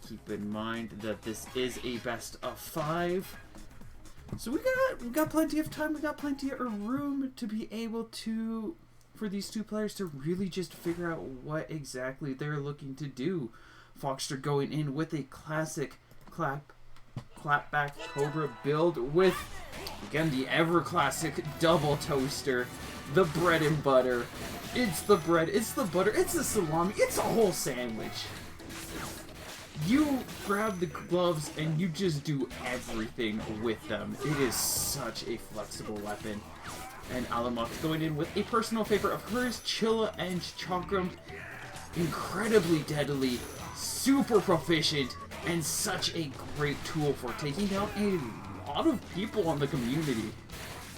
keep in mind that this is a best of 5. So we got plenty of time, we got plenty of room to be able to, for these two players to really just figure out what exactly they're looking to do. Foxster going in with a classic clapback Cobra build with, again, the ever classic double toaster, the bread and butter. It's the bread, it's the butter, it's the salami, it's a whole sandwich. You grab the gloves and you just do everything with them. It is such a flexible weapon. And ALUMOX going in with a personal favorite of hers, Chilla and Chakram. Incredibly deadly, super proficient, and such a great tool for taking down a lot of people on the community.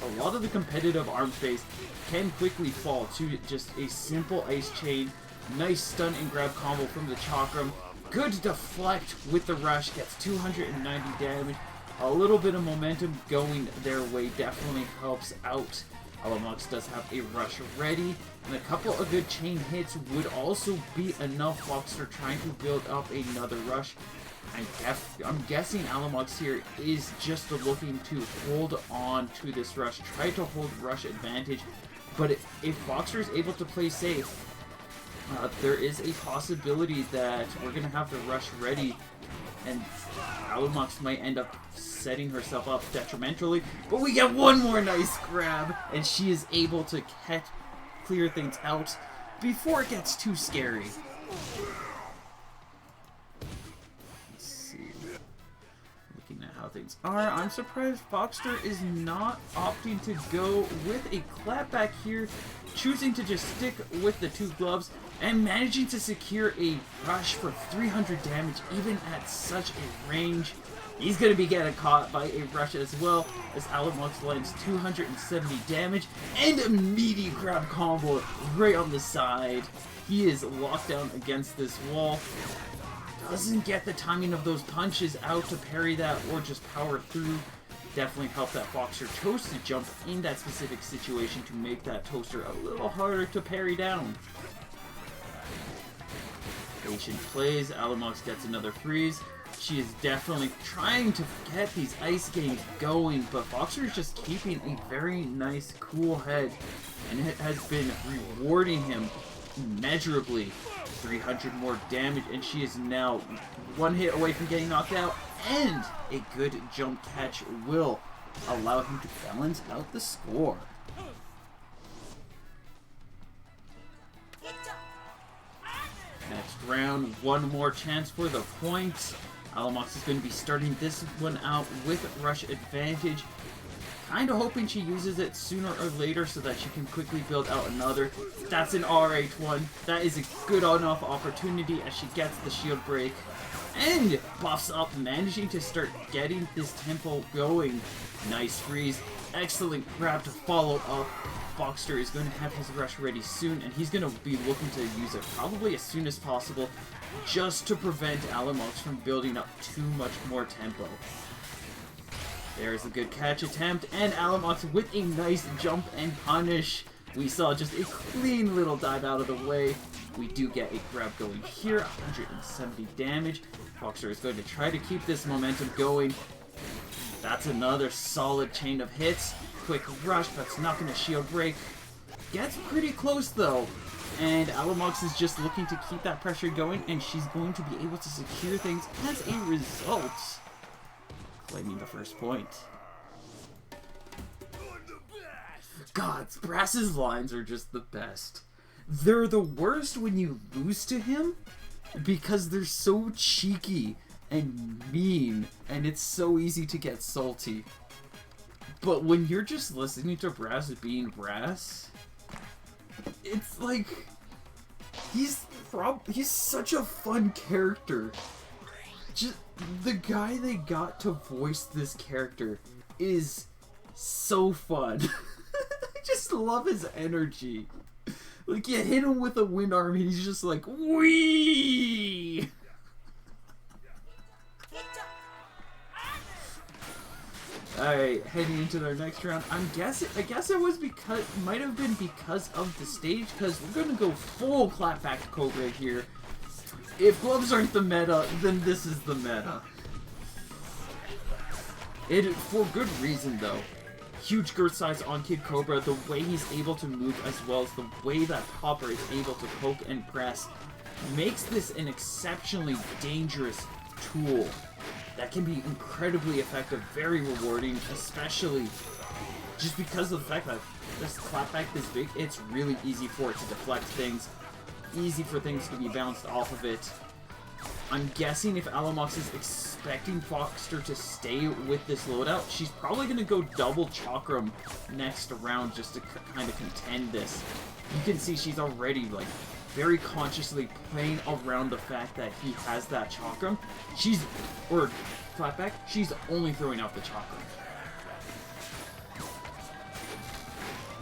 A lot of the competitive arm space can quickly fall to just a simple ice chain. Nice stun and grab combo from the Chakram. Good deflect with the rush, gets 290 damage. A little bit of momentum going their way definitely helps out. ALUMOX does have a rush ready, and a couple of good chain hits would also be enough. Foxster trying to build up another rush. I'm guessing ALUMOX here is just looking to hold on to this rush, try to hold rush advantage, but if Foxster is able to play safe, there is a possibility that we're going to have the rush ready, and ALUMOX might end up setting herself up detrimentally, but we get one more nice grab, and she is able to clear things out before it gets too scary. Let's see. Looking at how things are, I'm surprised Foxster is not opting to go with a clapback here, choosing to just stick with the two gloves and managing to secure a rush for 300 damage even at such a range. He's going to be getting caught by a rush as well, as ALUMOX lands 270 damage and a meaty grab combo right on the side. He is locked down against this wall. Doesn't get the timing of those punches out to parry that or just power through. Definitely helped that Foxster chose to jump in that specific situation to make that toaster a little harder to parry down. Patient plays, ALUMOX gets another freeze. She is definitely trying to get these ice games going, but Foxster is just keeping a very nice, cool head, and it has been rewarding him immeasurably. 300 more damage, and she is now one hit away from getting knocked out, and a good jump catch will allow him to balance out the score. Next round, one more chance for the point. ALUMOX is going to be starting this one out with rush advantage. Kind of hoping she uses it sooner or later so that she can quickly build out another. That's an RH1. That is a good enough opportunity as she gets the shield break. And buffs up, managing to start getting this tempo going. Nice freeze. Excellent grab to follow up. Foxster is going to have his rush ready soon, and he's going to be looking to use it probably as soon as possible, just to prevent ALUMOX from building up too much more tempo. There's a good catch attempt, and ALUMOX with a nice jump and punish. We saw just a clean little dive out of the way. We do get a grab going here, 170 damage. Foxster is going to try to keep this momentum going. That's another solid chain of hits. Quick rush, that's not going to shield break. Gets pretty close though. And ALUMOX is just looking to keep that pressure going, and she's going to be able to secure things as a result, claiming the first point. God, Brass's lines are just the best. They're the worst when you lose to him because they're so cheeky and mean, and it's so easy to get salty. But when you're just listening to Brass being Brass, it's like he's such a fun character. Just the guy they got to voice this character is so fun. I just love his energy. Like, you hit him with a wind arm and he's just like, wee. Alright, heading into our next round. I guess it was might have been because of the stage, because we're gonna go full clapback Cobra here. If gloves aren't the meta, then this is the meta. For good reason, though. Huge girth size on Kid Cobra, the way he's able to move as well as the way that Popper is able to poke and press makes this an exceptionally dangerous tool that can be incredibly effective, very rewarding, especially just because of the fact that this clapback this big, it's really easy for it to deflect things, easy for things to be bounced off of it. I'm guessing if ALUMOX is expecting Foxster to stay with this loadout, she's probably going to go double Chakram next round just to kind of contend this. You can see she's already, like, very consciously playing around the fact that he has that Chakram. Or clapback, she's only throwing out the Chakram.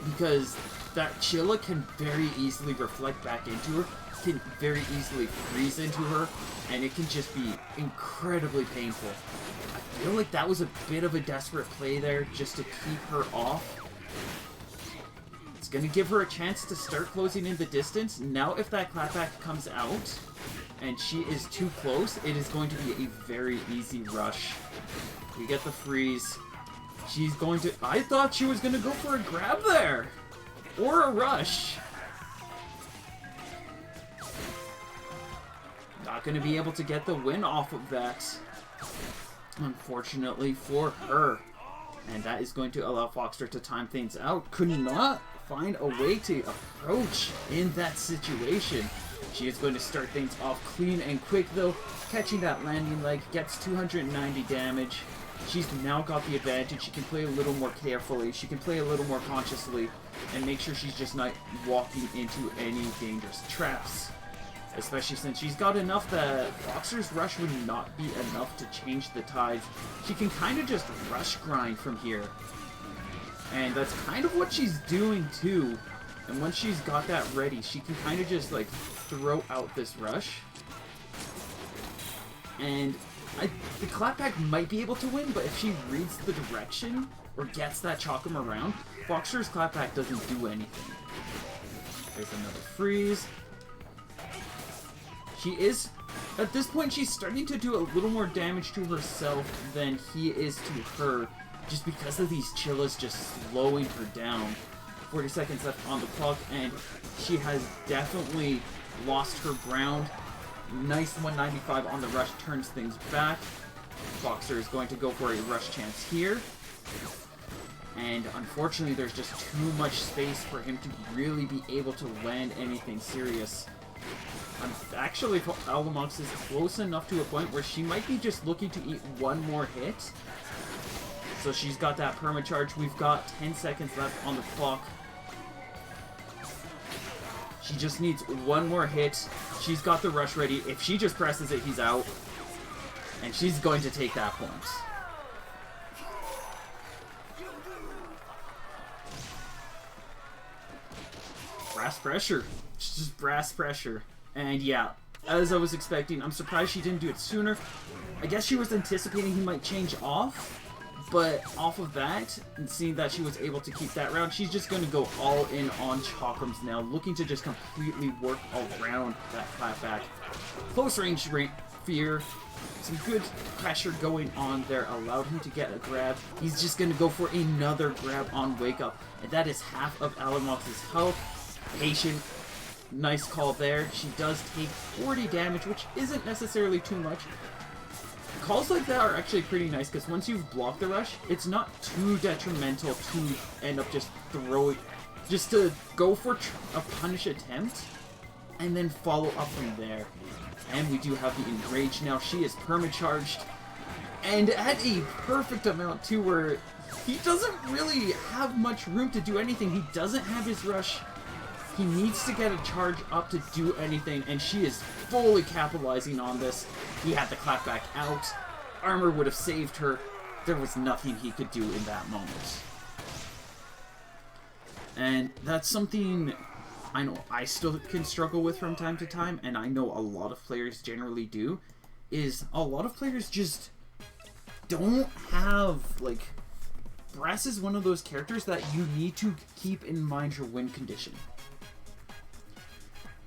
Because that Chilla can very easily reflect back into her, can very easily freeze into her, and it can just be incredibly painful. I feel like that was a bit of a desperate play there just to keep her off. It's going to give her a chance to start closing in the distance. Now if that clapback comes out and she is too close, it is going to be a very easy rush. We get the freeze. She's going to... I thought she was going to go for a grab there! Or a rush. Not going to be able to get the win off of that, unfortunately for her. And that is going to allow Foxster to time things out. Could not find a way to approach in that situation. She is going to start things off clean and quick though. Catching that landing leg, gets 290 damage. She's now got the advantage. She can play a little more carefully. She can play a little more consciously. And make sure she's just not walking into any dangerous traps. Especially since she's got enough that Foxster's rush would not be enough to change the tides. She can kind of just rush grind from here. And that's kind of what she's doing too. And once she's got that ready, she can kind of just like throw out this rush. And the clapback might be able to win, but if she reads the direction or gets that Chakram around, Foxster's clapback doesn't do anything. There's another freeze. She is, at this point, she's starting to do a little more damage to herself than he is to her, just because of these Chillas just slowing her down. 40 seconds left on the clock, and she has definitely lost her ground. Nice 195 on the rush, turns things back. Foxster is going to go for a rush chance here. And unfortunately, there's just too much space for him to really be able to land anything serious. Actually, ALUMOX is close enough to a point where she might be just looking to eat one more hit. So she's got that permacharge. We've got 10 seconds left on the clock. She just needs one more hit. She's got the rush ready. If she just presses it, he's out. And she's going to take that point. Brass pressure. Just brass pressure. And yeah, as I was expecting, I'm surprised she didn't do it sooner. I guess she was anticipating he might change off, but off of that, and seeing that she was able to keep that round, she's just going to go all in on Chakrams now, looking to just completely work around that clapback. Close range fear, some good pressure going on there, allowed him to get a grab. He's just going to go for another grab on Wake Up, and that is half of ALUMOX's health. Patient. Nice call there. She does take 40 damage, which isn't necessarily too much. Calls like that are actually pretty nice, because once you've blocked the rush, it's not too detrimental to end up just throwing... Just to go for a punish attempt, and then follow up from there. And we do have the Enrage now. She is permacharged, and at a perfect amount, too, where he doesn't really have much room to do anything. He doesn't have his rush. He needs to get a charge up to do anything, and she is fully capitalizing on this. He had the clapback out. Armor would have saved her. There was nothing he could do in that moment. And that's something I know I still can struggle with from time to time, and I know a lot of players generally do, is a lot of players just don't have, like... Brass is one of those characters that you need to keep in mind your win condition.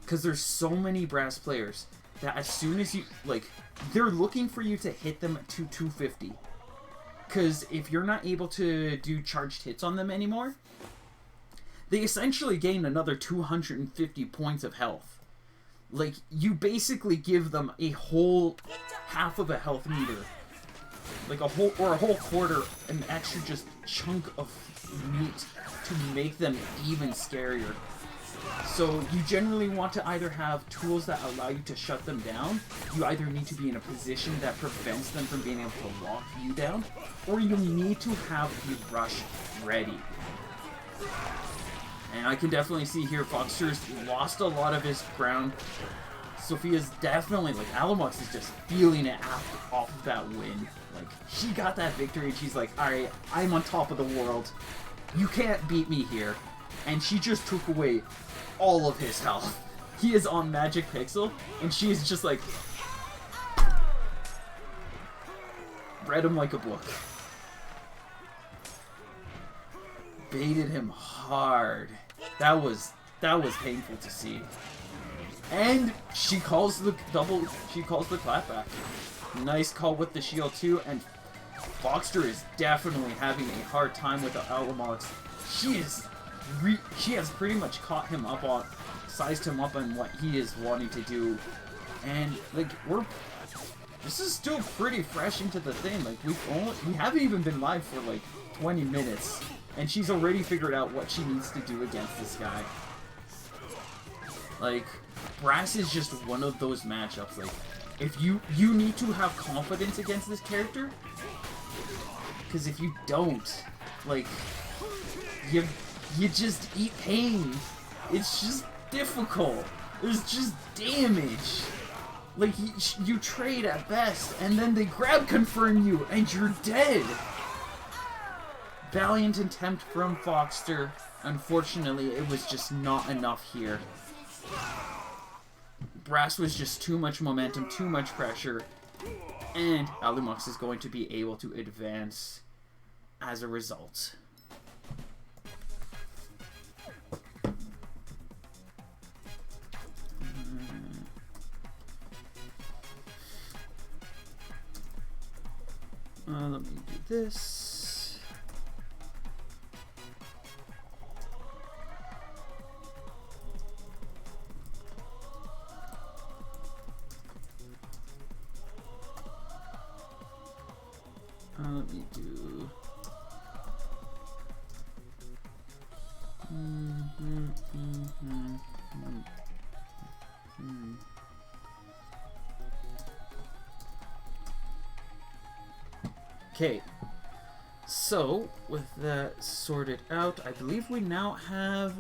Because there's so many Brass players, that as soon as you, like, they're looking for you to hit them to 250. Because if you're not able to do charged hits on them anymore, they essentially gain another 250 points of health. Like, you basically give them a whole half of a health meter. Like a whole quarter, an extra just chunk of meat to make them even scarier. So you generally want to either have tools that allow you to shut them down. You either need to be in a position that prevents them from being able to lock you down, or you need to have the rush ready. And I can definitely see here Foxster's lost a lot of his ground. Sophia's definitely, like, ALUMOX is just feeling it off of that win. Like, she got that victory and she's like, alright, I'm on top of the world. You can't beat me here. And she just took away all of his health. He is on Magic Pixel, and she is just like... read him like a book. Baited him hard. That was painful to see. And she calls the clapback. Nice call with the shield too, and Foxster is definitely having a hard time with the ALUMOX. She has pretty much caught him up on, sized him up on what he is wanting to do, and like this is still pretty fresh into the thing. Like we haven't even been live for like 20 minutes, and she's already figured out what she needs to do against this guy. Like, Brass is just one of those matchups. Like, if you need to have confidence against this character, because if you don't, like, you just eat pain. It's just difficult. There's just damage. Like, you trade at best, and then they grab confirm you, and you're dead. Valiant attempt from Foxster. Unfortunately, it was just not enough here. Brass was just too much momentum, too much pressure, and ALUMOX is going to be able to advance as a result. Let me do this. Let me do... Okay, so with that sorted out, I believe we now have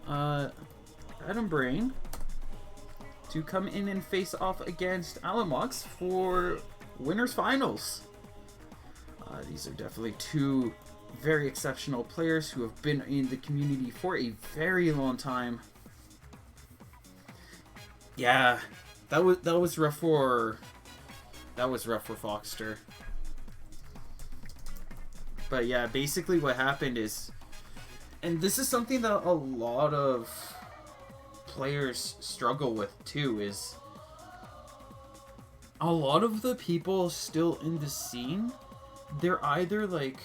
Adam Brain to come in and face off against ALUMOX for winners finals. These are definitely two very exceptional players who have been in the community for a very long time. Yeah, that was rough for Foxster. But yeah, basically what happened is, and this is something that a lot of players struggle with too, is a lot of the people still in the scene, they're either like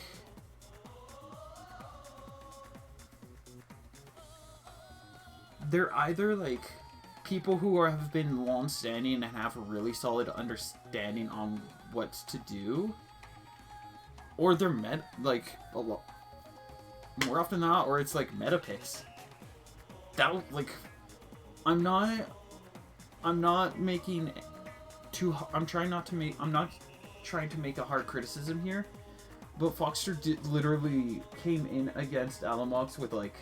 people who have been long standing and have a really solid understanding on what to do, or they're like a lot more often than not, or it's like meta picks. That, like, I'm not making too. I'm not trying to make a hard criticism here, but Foxster literally came in against ALUMOX with like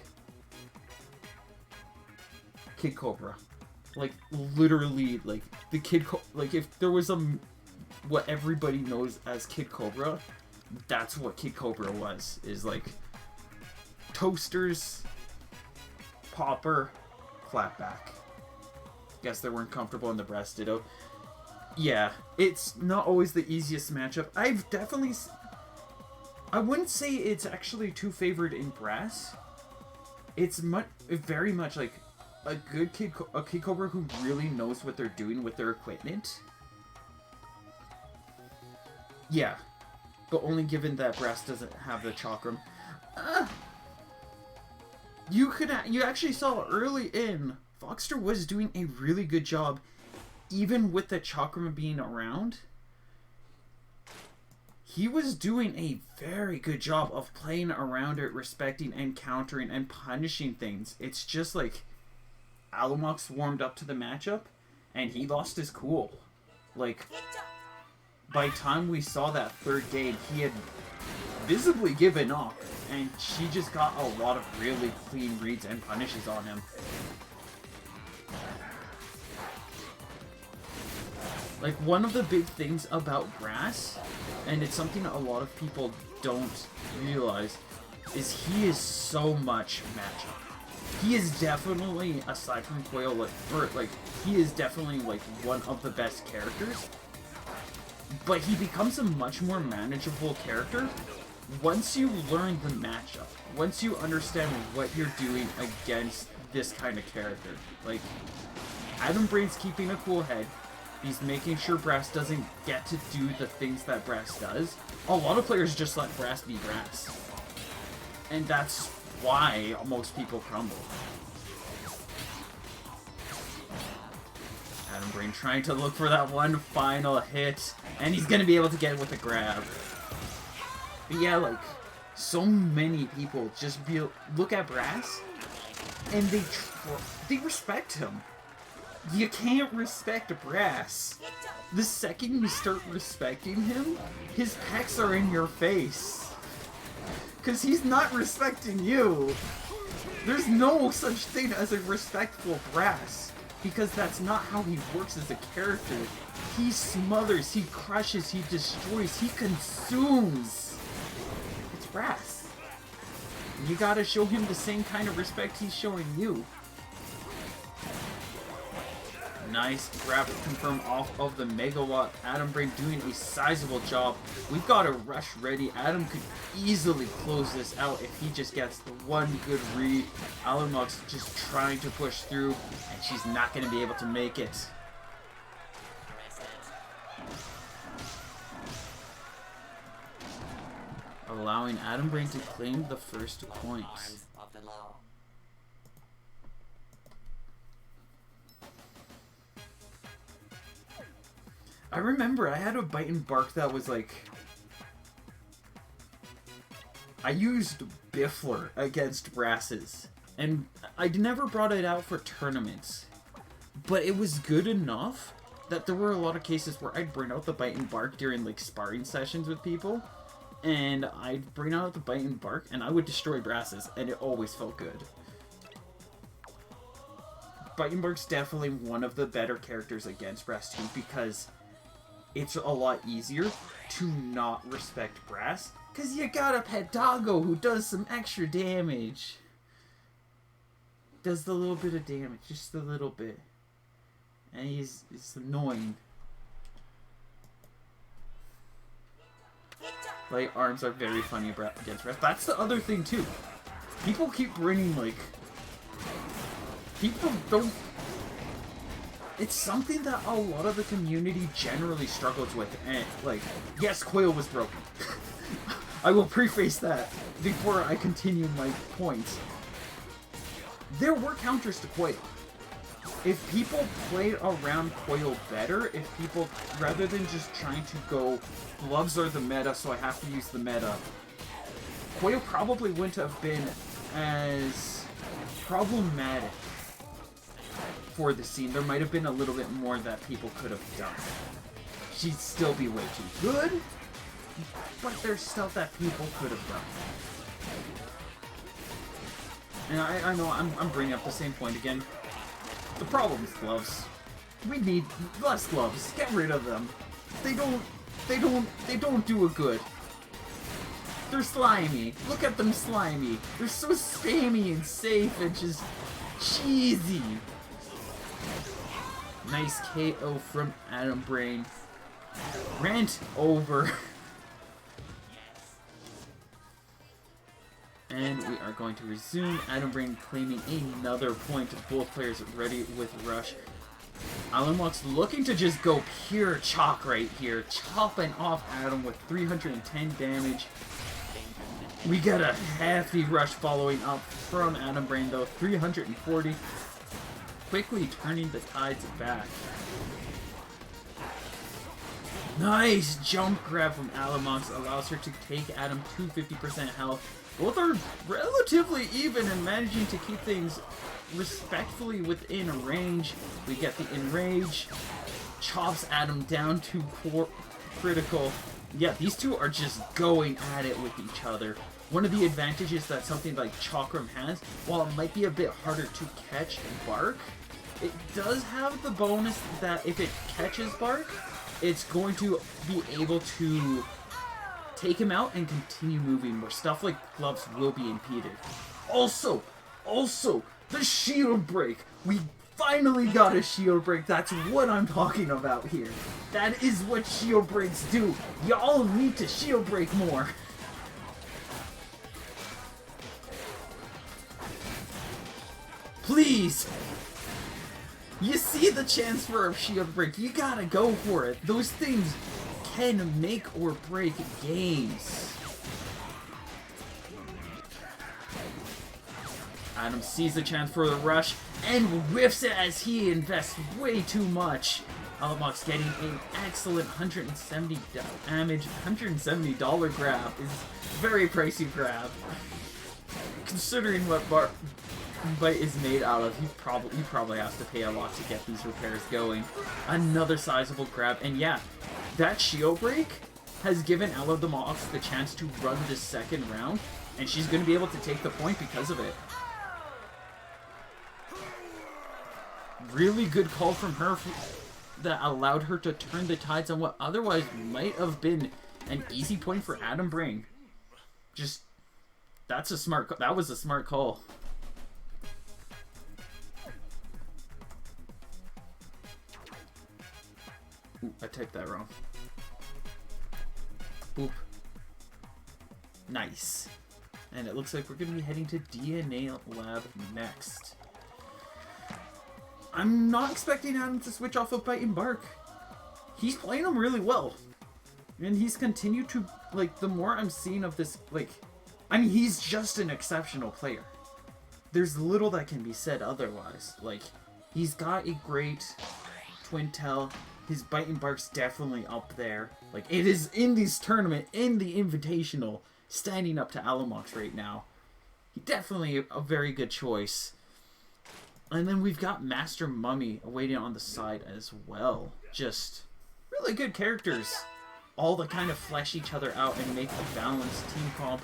Kid Cobra, like literally like the like if there was what everybody knows as Kid Cobra, that's what Kid Cobra was, is like toasters, popper, flatback. Guess they weren't comfortable in the breast ditto. Yeah, it's not always the easiest matchup. I wouldn't say it's actually too favored in brass. It's very much like a good Kid Cobra who really knows what they're doing with their equipment. Yeah, but only given that Brass doesn't have the chakram. You actually saw early in, Foxster was doing a really good job, even with the chakram being around. He was doing a very good job of playing around it, respecting and countering and punishing things. It's just like ALUMOX warmed up to the matchup and he lost his cool. Like, by the time we saw that third game, he had visibly given up, and she just got a lot of really clean reads and punishes on him. Like, one of the big things about Brass, and it's something a lot of people don't realize, is he is so much matchup. He is definitely, aside from Coil, he is definitely, like, one of the best characters. But he becomes a much more manageable character once you learn the matchup. Once you understand what you're doing against this kind of character. Like, Adam Brain's keeping a cool head. He's making sure Brass doesn't get to do the things that Brass does. A lot of players just let Brass be Brass. And that's why most people crumble. Adam Brain trying to look for that one final hit. And he's going to be able to get it with a grab. But yeah, like, so many people just look at Brass and they respect him. You can't respect Brass. The second you start respecting him, his pecs are in your face. Because he's not respecting you. There's no such thing as a respectful Brass. Because that's not how he works as a character. He smothers, he crushes, he destroys, he consumes. It's Brass. You gotta show him the same kind of respect he's showing you. Nice grab to confirm off of the Megawatt. Adam Brain doing a sizable job. We've got a rush ready. Adam could easily close this out if he just gets the one good read. ALUMOX just trying to push through, and she's not going to be able to make it. Allowing Adam Brain to claim the first points. I remember I had a Bite and Bark that was like... I used Biffler against Brasses, and I never brought it out for tournaments. But it was good enough that there were a lot of cases where I'd bring out the Bite and Bark during like sparring sessions with people, and I'd bring out the Bite and Bark, and I would destroy Brasses, and it always felt good. Bite and Bark's definitely one of the better characters against Brass too, because it's a lot easier to not respect Brass, because you got a pet doggo who does some extra damage. Does the little bit of damage, just a little bit. And it's annoying. Like, arms are very funny against Brass. That's the other thing too. People keep bringing, like... People don't... It's something that a lot of the community generally struggles with, and, like, yes, Coil was broken. I will preface that before I continue my points. There were counters to Coil. If people played around Coil better, if people, rather than just trying to go, gloves are the meta, so I have to use the meta, Coil probably wouldn't have been as problematic for the scene. There might have been a little bit more that people could have done. She'd still be way too good, but there's stuff that people could have done. And I know I'm bringing up the same point again. The problem is gloves. We need less gloves. Get rid of them. They don't do a good. They're slimy. Look at them slimy. They're so spammy and safe and just cheesy. Nice KO from Adam Brain. Rant over. And we are going to resume. Adam Brain claiming another point. Both players ready with rush. ALUMOX looking to just go pure chalk right here. Chopping off Adam with 310 damage. We get a hefty rush following up from Adam Brain though. 340. Quickly turning the tides back. Nice jump grab from ALUMOX. Allows her to take Adam to 50% health. Both are relatively even and managing to keep things respectfully within range. We get the enrage. Chops Adam down to critical. Yeah, these two are just going at it with each other. One of the advantages that something like Chakram has, while it might be a bit harder to catch Bark, it does have the bonus that if it catches Bark, it's going to be able to take him out and continue moving, where stuff like gloves will be impeded. Also, the shield break. We finally got a shield break. That's what I'm talking about here. That is what shield breaks do. Y'all need to shield break more. Please. You see the chance for a shield break. You gotta go for it. Those things can make or break games. Adam sees the chance for the rush and whiffs it as he invests way too much. ALUMOX getting an excellent 170 damage. $170 grab is a very pricey grab. Considering what Bite is made out of, he probably has to pay a lot to get these repairs going. Another sizable grab, and yeah, that shield break has given ALUMOX the chance to run the second round, and she's going to be able to take the point because of it. Really good call from her that allowed her to turn the tides on what otherwise might have been an easy point for Adam Brain. Just, that was a smart call. Ooh, I typed that wrong. Boop. Nice. And it looks like we're going to be heading to DNA Lab next. I'm not expecting Adam to switch off of Bite and Bark. He's playing them really well. And he's continued to, like, the more I'm seeing of this, like, I mean, he's just an exceptional player. There's little that can be said otherwise. Like, he's got a great twin tail. His Bite and Bark's definitely up there. Like, it is in this tournament, in the Invitational, standing up to ALUMOX right now. He definitely a very good choice. And then we've got Master Mummy waiting on the side as well. Just really good characters. All that kind of flesh each other out and make a balanced team comp,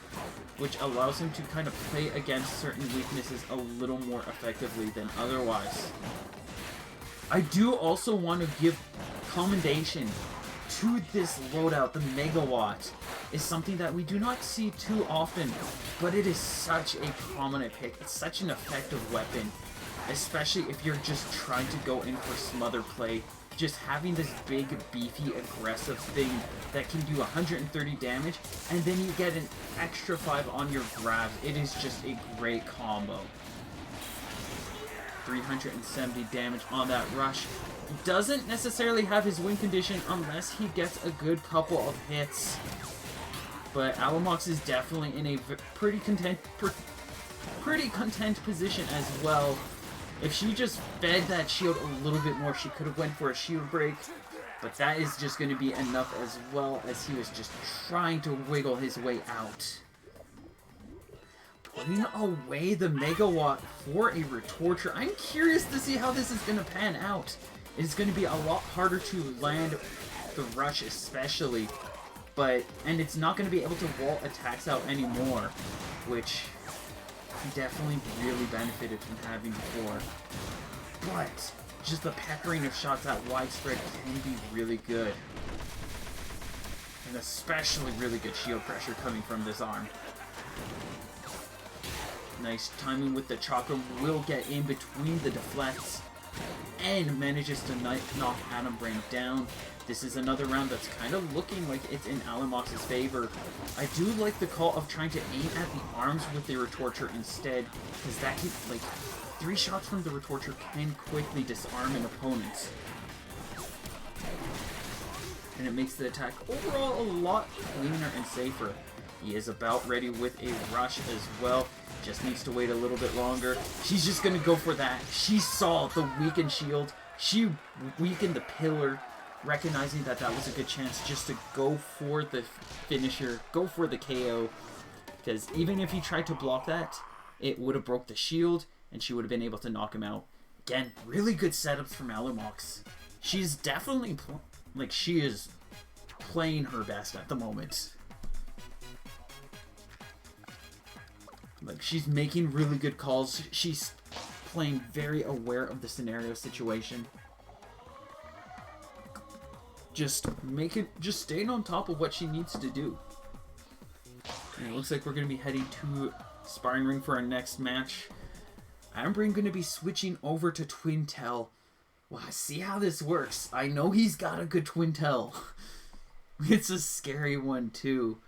which allows him to kind of play against certain weaknesses a little more effectively than otherwise. I do also want to give commendation to this loadout. The Megawatt is something that we do not see too often, but it is such a prominent pick. It's such an effective weapon, especially if you're just trying to go in for smother play. Just having this big, beefy, aggressive thing that can do 130 damage, and then you get an extra 5 on your grabs. It is just a great combo. 370 damage on that rush. Doesn't necessarily have his win condition unless he gets a good couple of hits. But ALUMOX is definitely in a pretty content position as well. If she just fed that shield a little bit more, she could have went for a shield break. But that is just going to be enough, as well as he was just trying to wiggle his way out. Putting away the Megawatt for a Retorture. I'm curious to see how this is going to pan out. It's going to be a lot harder to land the rush especially. And it's not going to be able to wall attacks out anymore, which definitely really benefited from having before. But just the peppering of shots at widespread can be really good. And especially really good shield pressure coming from this arm. Nice timing with the Chakra, will get in between the deflects and manages to knock Adam Brain down. This is another round that's kind of looking like it's in ALUMOX's favor. I do like the call of trying to aim at the arms with the retorture instead, because that can, like, 3 shots from the retorture can quickly disarm an opponent. And it makes the attack overall a lot cleaner and safer. He is about ready with a rush as well. Just needs to wait a little bit longer. She's just going to go for that. She saw the weakened shield. She weakened the pillar, recognizing that that was a good chance just to go for the finisher, go for the KO. Because even if he tried to block that, it would have broke the shield, and she would have been able to knock him out. Again, really good setups from ALUMOX. She's definitely, she is playing her best at the moment. Like, she's making really good calls. She's playing very aware of the scenario situation. Just staying on top of what she needs to do. And it looks like we're going to be heading to sparring ring for our next match. I'm going to be switching over to Twintel. Well, see how this works. I know he's got a good Twintel. It's a scary one too.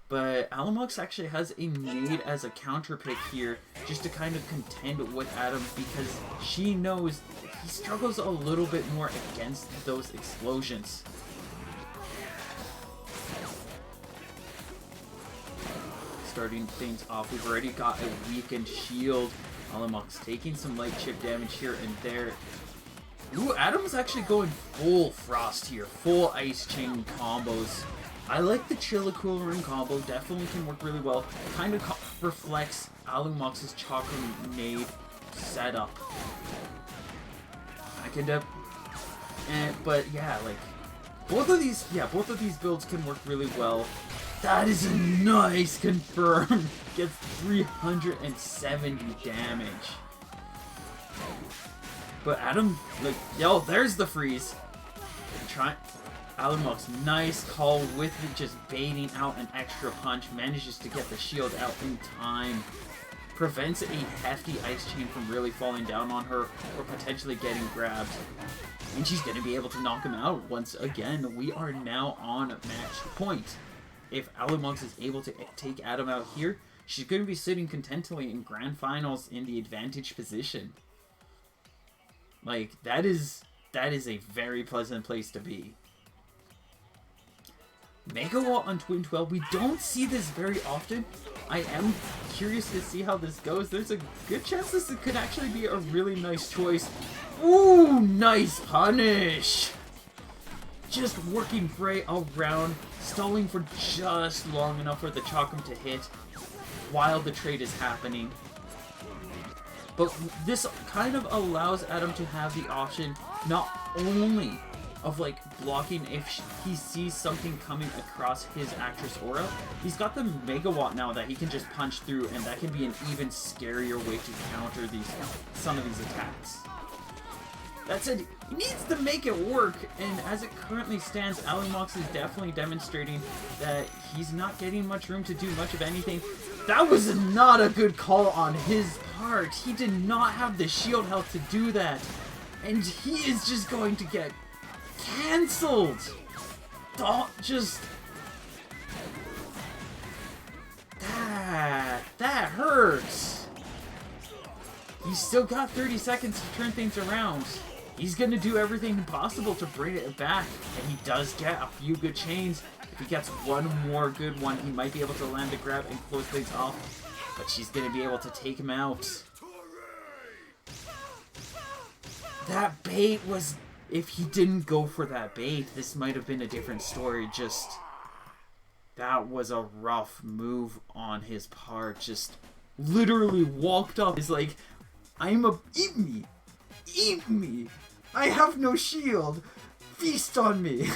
But ALUMOX actually has a nade as a counter pick here, just to kind of contend with Adam, because she knows he struggles a little bit more against those explosions. Starting things off, we've already got a weakened shield. ALUMOX taking some light chip damage here and there. Ooh, Adam's actually going full frost here, full ice chain combos. I like the Chill-A-Cool Ring combo, definitely can work really well. Kind of reflects ALUMOX's Chakra Nade setup. I can but yeah, like, both of these builds can work really well. That is a nice confirm. Gets 370 damage. But Adam, like, yo, there's the freeze. ALUMOX, nice call with it, just baiting out an extra punch. Manages to get the shield out in time. Prevents a hefty ice chain from really falling down on her or potentially getting grabbed. And she's going to be able to knock him out once again. We are now on match point. If ALUMOX is able to take Adam out here, she's going to be sitting contentedly in grand finals in the advantage position. Like, that is a very pleasant place to be. Megawatt on Twin 12, we don't see this very often. I am curious to see how this goes. There's a good chance this could actually be a really nice choice. Ooh, nice punish! Just working right around, stalling for just long enough for the Chakram to hit while the trade is happening. But this kind of allows Adam to have the option not only of, like, blocking if he sees something coming across his actress aura. He's got the Megawatt now that he can just punch through, and that can be an even scarier way to counter some of these attacks. That said, he needs to make it work, and as it currently stands, ALUMOX is definitely demonstrating that he's not getting much room to do much of anything. That was not a good call on his part. He did not have the shield health to do that, and he is just going to get cancelled. That hurts. He's still got 30 seconds to turn things around. He's going to do everything possible to bring it back, and he does get a few good chains. If he gets one more good one, he might be able to land a grab and close things off, but she's going to be able to take him out. That bait was... If he didn't go for that bait, this might have been a different story. Just... That was a rough move on his part. Just literally walked up. He's like, eat me! Eat me! I have no shield! Feast on me!